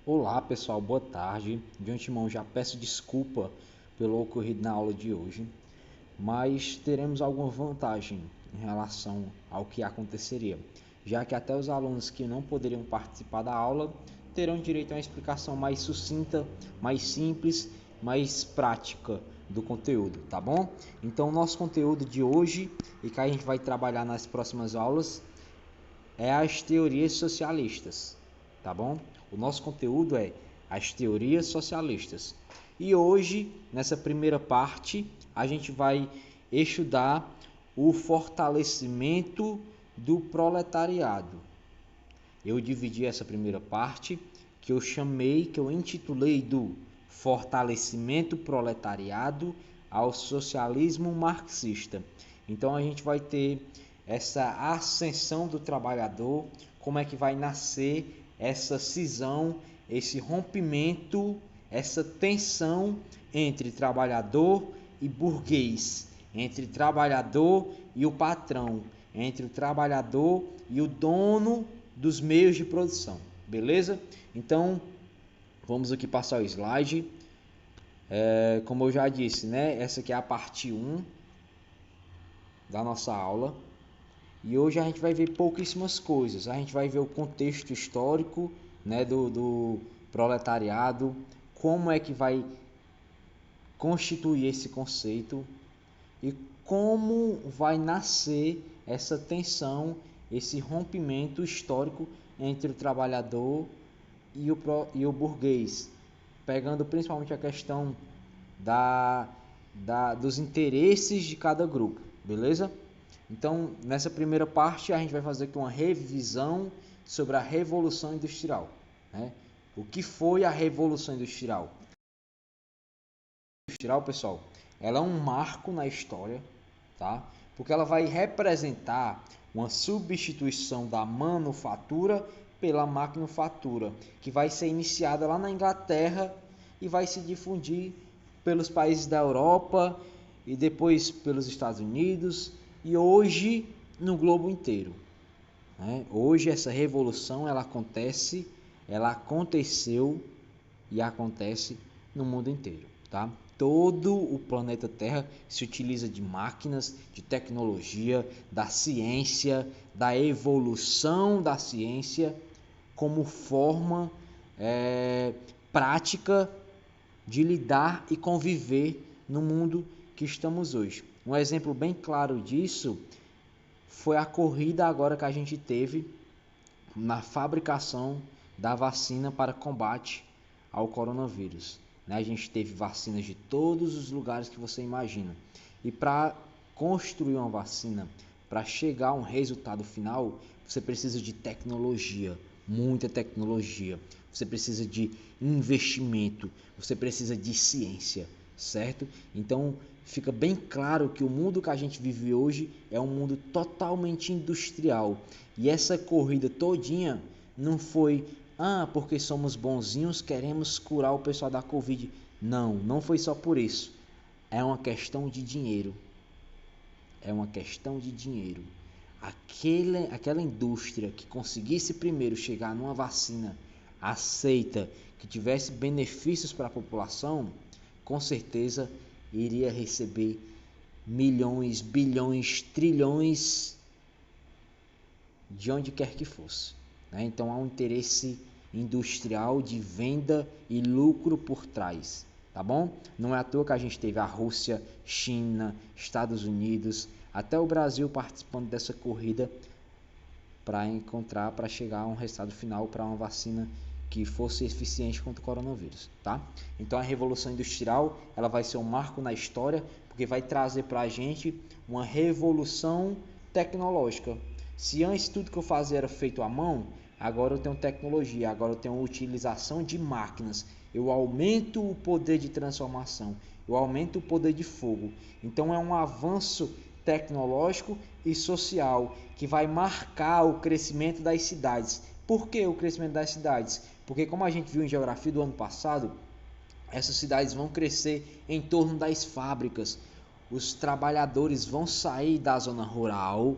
Olá pessoal, boa tarde. De antemão já peço desculpa pelo ocorrido na aula de hoje, mas teremos alguma vantagem em relação ao que aconteceria, já que até os alunos que não poderiam participar da aula terão direito a uma explicação mais sucinta, mais simples, mais prática do conteúdo, tá bom? Então o nosso conteúdo de hoje e que a gente vai trabalhar nas próximas aulas é as teorias socialistas, tá bom? O nosso conteúdo é as teorias socialistas. E hoje, nessa primeira parte, a gente vai estudar o fortalecimento do proletariado. Eu dividi essa primeira parte que eu intitulei do fortalecimento proletariado ao socialismo marxista. Então a gente vai ter essa ascensão do trabalhador, como é que vai nascer essa cisão, esse rompimento, essa tensão entre trabalhador e burguês, entre trabalhador e o patrão, entre o trabalhador e o dono dos meios de produção, beleza? Então, vamos aqui passar o slide. Como eu já disse, né? Essa aqui é a parte 1 da nossa aula. E hoje a gente vai ver pouquíssimas coisas. A gente vai ver o contexto histórico, né, do proletariado, como é que vai constituir esse conceito e como vai nascer essa tensão, esse rompimento histórico entre o trabalhador e o burguês, pegando principalmente a questão dos interesses de cada grupo, beleza? Então, nessa primeira parte, a gente vai fazer aqui uma revisão sobre a Revolução Industrial, né? O que foi a Revolução Industrial? Pessoal, ela é um marco na história, tá? Porque ela vai representar uma substituição da manufatura pela maquinofatura, que vai ser iniciada lá na Inglaterra e vai se difundir pelos países da Europa e depois pelos Estados Unidos e hoje no globo inteiro, né? Hoje essa revolução ela aconteceu e acontece no mundo inteiro, tá? Todo o planeta Terra se utiliza de máquinas, de tecnologia, da ciência, da evolução da ciência como forma prática de lidar e conviver no mundo que estamos hoje. Um exemplo bem claro disso foi a corrida agora que a gente teve na fabricação da vacina para combate ao coronavírus. A gente teve vacinas de todos os lugares que você imagina. E para construir uma vacina, para chegar a um resultado final, você precisa de tecnologia, muita tecnologia. Você precisa de investimento, você precisa de ciência, certo? Então fica bem claro que o mundo que a gente vive hoje é um mundo totalmente industrial. E essa corrida todinha não foi porque somos bonzinhos, queremos curar o pessoal da Covid. Não, não foi só por isso. É uma questão de dinheiro. É uma questão de dinheiro. Aquela indústria que conseguisse primeiro chegar numa vacina aceita, que tivesse benefícios para a população, com certeza iria receber milhões, bilhões, trilhões de onde quer que fosse, né? Então há um interesse industrial de venda e lucro por trás, tá bom? Não é à toa que a gente teve a Rússia, China, Estados Unidos, até o Brasil participando dessa corrida para chegar a um resultado final para uma vacina que fosse eficiente contra o coronavírus, tá? Então a Revolução Industrial ela vai ser um marco na história porque vai trazer para a gente uma revolução tecnológica. Se antes tudo que eu fazia era feito à mão, agora eu tenho tecnologia, agora eu tenho utilização de máquinas, eu aumento o poder de transformação, eu aumento o poder de fogo. Então é um avanço tecnológico e social que vai marcar o crescimento das cidades. Por que o crescimento das cidades? Porque como a gente viu em geografia do ano passado, essas cidades vão crescer em torno das fábricas. Os trabalhadores vão sair da zona rural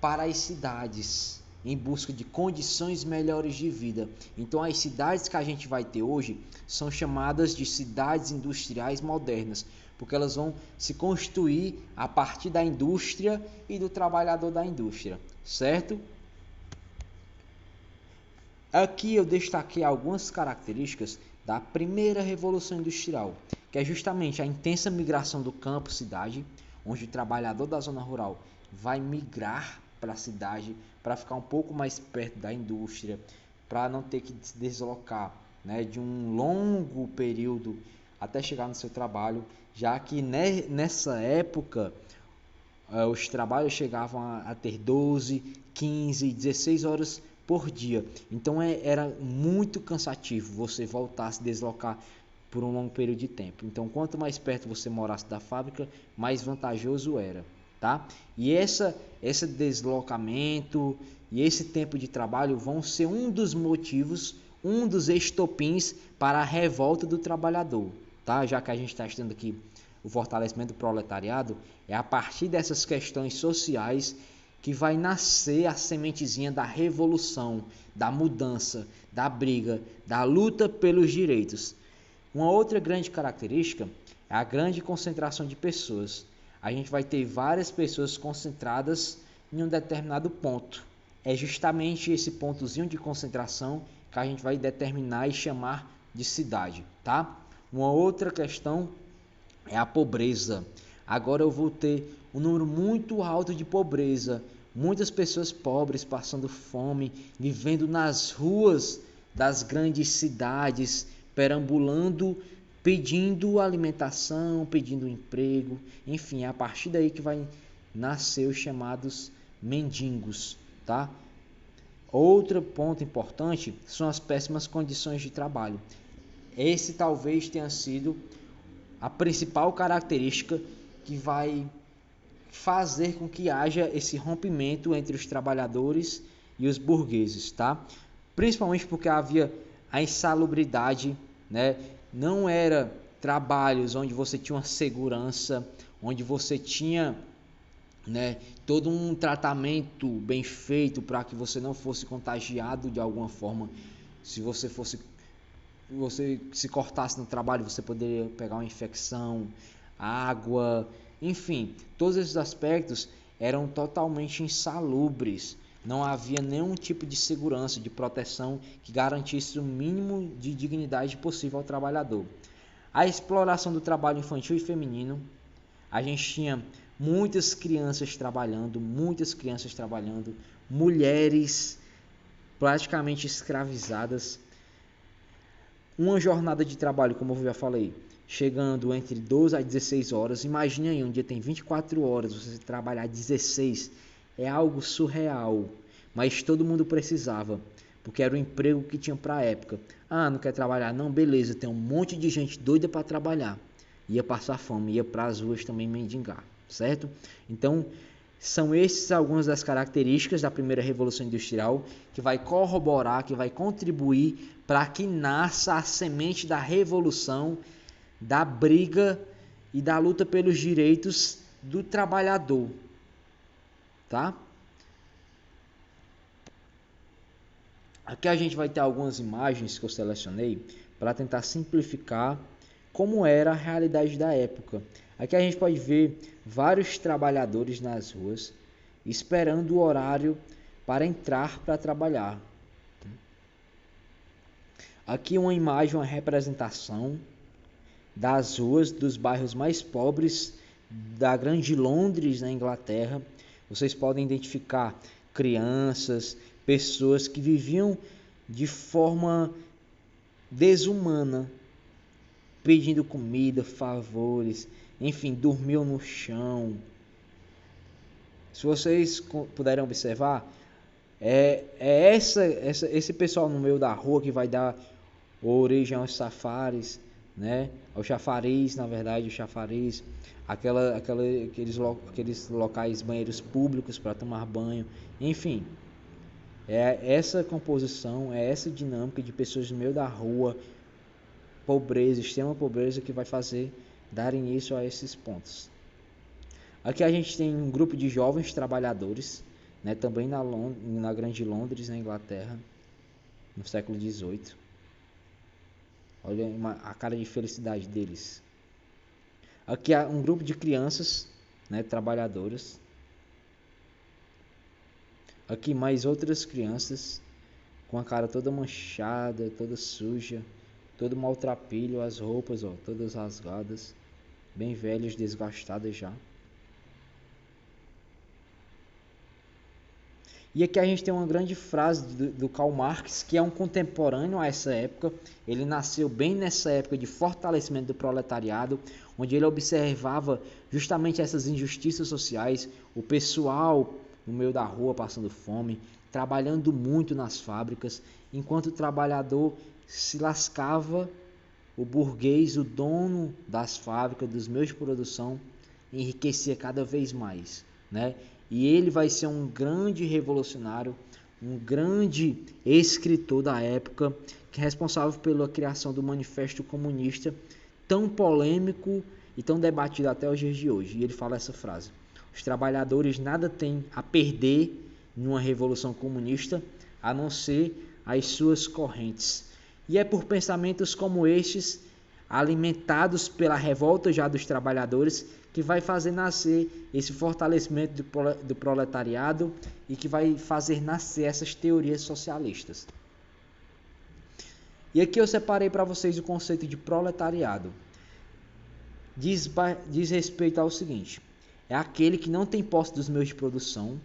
para as cidades. em busca de condições melhores de vida. Então as cidades que a gente vai ter hoje são chamadas de cidades industriais modernas, porque elas vão se construir a partir da indústria e do trabalhador da indústria, certo? Aqui eu destaquei algumas características da primeira revolução industrial, que é justamente a intensa migração do campo-cidade, onde o trabalhador da zona rural vai migrar para a cidade para ficar um pouco mais perto da indústria, para não ter que se deslocar, né, de um longo período até chegar no seu trabalho, já que nessa época os trabalhos chegavam a ter 12, 15, 16 horas por dia. Então era muito cansativo você voltar a se deslocar por um longo período de tempo. Então quanto mais perto você morasse da fábrica, mais vantajoso era, tá? E esse deslocamento e esse tempo de trabalho vão ser um dos motivos, um dos estopins para a revolta do trabalhador, tá? Já que a gente está estudando aqui o fortalecimento do proletariado, é a partir dessas questões sociais que vai nascer a sementezinha da revolução, da mudança, da briga, da luta pelos direitos. Uma outra grande característica é a grande concentração de pessoas. A gente vai ter várias pessoas concentradas em um determinado ponto. É justamente esse pontozinho de concentração que a gente vai determinar e chamar de cidade, tá? Uma outra questão é a pobreza. Agora eu vou ter um número muito alto de pobreza, muitas pessoas pobres passando fome, vivendo nas ruas das grandes cidades, perambulando, pedindo alimentação, pedindo emprego, enfim, é a partir daí que vai nascer os chamados mendigos, tá? Outro ponto importante são as péssimas condições de trabalho. Esse talvez tenha sido a principal característica que vai fazer com que haja esse rompimento entre os trabalhadores e os burgueses, tá? Principalmente porque havia a insalubridade, né? Não era trabalhos onde você tinha uma segurança, onde você tinha, né, todo um tratamento bem feito para que você não fosse contagiado de alguma forma. Se você se cortasse no trabalho, você poderia pegar uma infecção, água, enfim, todos esses aspectos eram totalmente insalubres. Não havia nenhum tipo de segurança, de proteção que garantisse o mínimo de dignidade possível ao trabalhador. A exploração do trabalho infantil e feminino, a gente tinha muitas crianças trabalhando, mulheres praticamente escravizadas. Uma jornada de trabalho, como eu já falei, chegando entre 12 a 16 horas. Imagine aí, um dia tem 24 horas, você trabalhar 16, é algo surreal. Mas todo mundo precisava, porque era o emprego que tinha para a época. Ah, não quer trabalhar? Não, beleza, tem um monte de gente doida para trabalhar. Ia passar fome, ia para as ruas também mendigar, certo? Então, são essas algumas das características da primeira revolução industrial que vai corroborar, que vai contribuir para que nasça a semente da revolução, da briga e da luta pelos direitos do trabalhador, tá? Aqui a gente vai ter algumas imagens que eu selecionei para tentar simplificar como era a realidade da época. Aqui a gente pode ver vários trabalhadores nas ruas esperando o horário para entrar para trabalhar. Aqui uma imagem, uma representação das ruas dos bairros mais pobres da grande Londres, na Inglaterra. Vocês podem identificar crianças, pessoas que viviam de forma desumana, pedindo comida, favores, enfim, dormiam no chão. Se vocês puderem observar, esse pessoal no meio da rua que vai dar origem aos safaris, né? Ao chafariz, na verdade, o chafariz, aqueles locais, banheiros públicos para tomar banho, enfim. É essa composição, é essa dinâmica de pessoas no meio da rua, pobreza, extrema pobreza, que vai fazer dar início a esses pontos. Aqui a gente tem um grupo de jovens trabalhadores, né? Também na Grande Londres, na Inglaterra, no século XVIII. Olha a cara de felicidade deles. Aqui há um grupo de crianças, né, trabalhadoras. Aqui mais outras crianças com a cara toda manchada, toda suja, todo maltrapilho, as roupas, ó, todas rasgadas, bem velhas, desgastadas já. E aqui a gente tem uma grande frase do Karl Marx, que é um contemporâneo a essa época. Ele nasceu bem nessa época de fortalecimento do proletariado, onde ele observava justamente essas injustiças sociais, o pessoal no meio da rua passando fome, trabalhando muito nas fábricas, enquanto o trabalhador se lascava, o burguês, o dono das fábricas, dos meios de produção, enriquecia cada vez mais, né? E ele vai ser um grande revolucionário, um grande escritor da época, que é responsável pela criação do Manifesto Comunista, tão polêmico e tão debatido até os dias de hoje. E ele fala essa frase: os trabalhadores nada têm a perder numa revolução comunista, a não ser as suas correntes. E é por pensamentos como estes, alimentados pela revolta já dos trabalhadores, que vai fazer nascer esse fortalecimento do proletariado e que vai fazer nascer essas teorias socialistas. E aqui eu separei para vocês o conceito de proletariado. Diz respeito ao seguinte: é aquele que não tem posse dos meios de produção,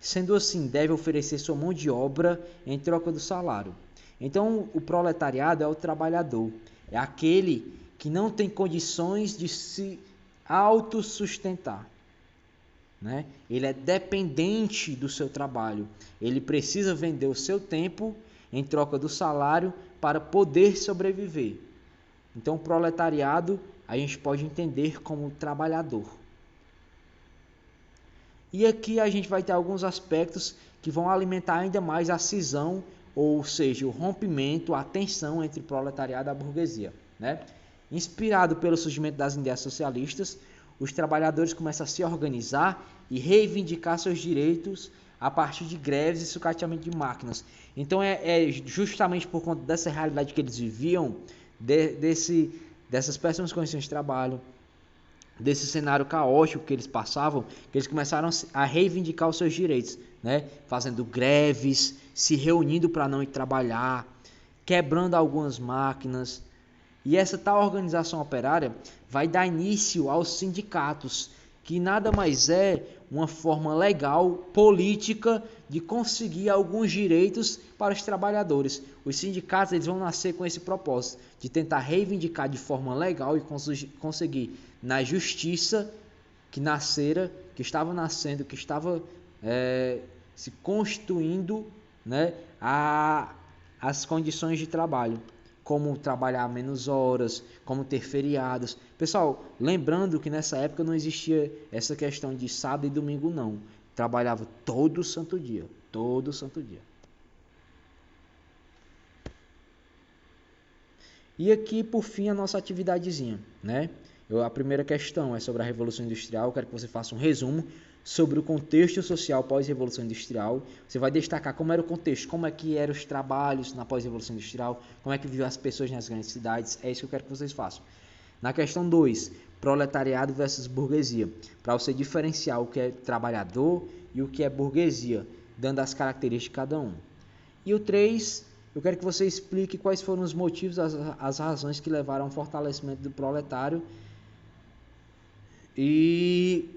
sendo assim, deve oferecer sua mão de obra em troca do salário. Então, o proletariado é o trabalhador, é aquele que não tem condições de se autossustentar, né? Ele é dependente do seu trabalho, ele precisa vender o seu tempo em troca do salário para poder sobreviver. Então, o proletariado a gente pode entender como trabalhador. E aqui a gente vai ter alguns aspectos que vão alimentar ainda mais a cisão, ou seja, o rompimento, a tensão entre o proletariado e a burguesia, né? Inspirado pelo surgimento das ideias socialistas, os trabalhadores começam a se organizar e reivindicar seus direitos a partir de greves e sucateamento de máquinas. Então é justamente por conta dessa realidade que eles viviam, dessas péssimas condições de trabalho, desse cenário caótico que eles passavam, que eles começaram a reivindicar os seus direitos, né? Fazendo greves, se reunindo para não ir trabalhar, quebrando algumas máquinas. E essa tal organização operária vai dar início aos sindicatos, que nada mais é uma forma legal, política, de conseguir alguns direitos para os trabalhadores. Os sindicatos eles vão nascer com esse propósito, de tentar reivindicar de forma legal e conseguir na justiça que estava nascendo, que estava se constituindo, né, as condições de trabalho. Como trabalhar menos horas, como ter feriados. Pessoal, lembrando que nessa época não existia essa questão de sábado e domingo não. Trabalhava todo santo dia, todo santo dia. E aqui, por fim, a nossa atividadezinha, né? A primeira questão é sobre a Revolução Industrial. Eu quero que você faça um resumo sobre o contexto social pós-Revolução Industrial. Você vai destacar como era o contexto, como é que eram os trabalhos na pós-Revolução Industrial, como é que viviam as pessoas nas grandes cidades. É isso que eu quero que vocês façam. Na questão 2, proletariado versus burguesia, para você diferenciar o que é trabalhador e o que é burguesia, dando as características de cada um. E o 3, eu quero que você explique quais foram os motivos, as razões que levaram ao fortalecimento do proletário e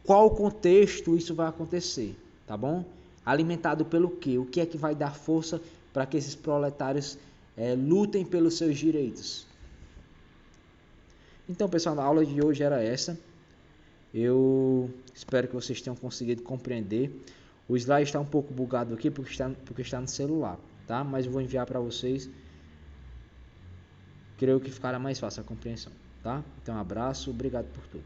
qual contexto isso vai acontecer, tá bom? Alimentado pelo quê? O que é que vai dar força para que esses proletários lutem pelos seus direitos? Então, pessoal, a aula de hoje era essa. Eu espero que vocês tenham conseguido compreender. O slide está um pouco bugado aqui porque está no celular, tá? Mas eu vou enviar para vocês. Creio que ficará mais fácil a compreensão, tá? Então, um abraço, obrigado por tudo.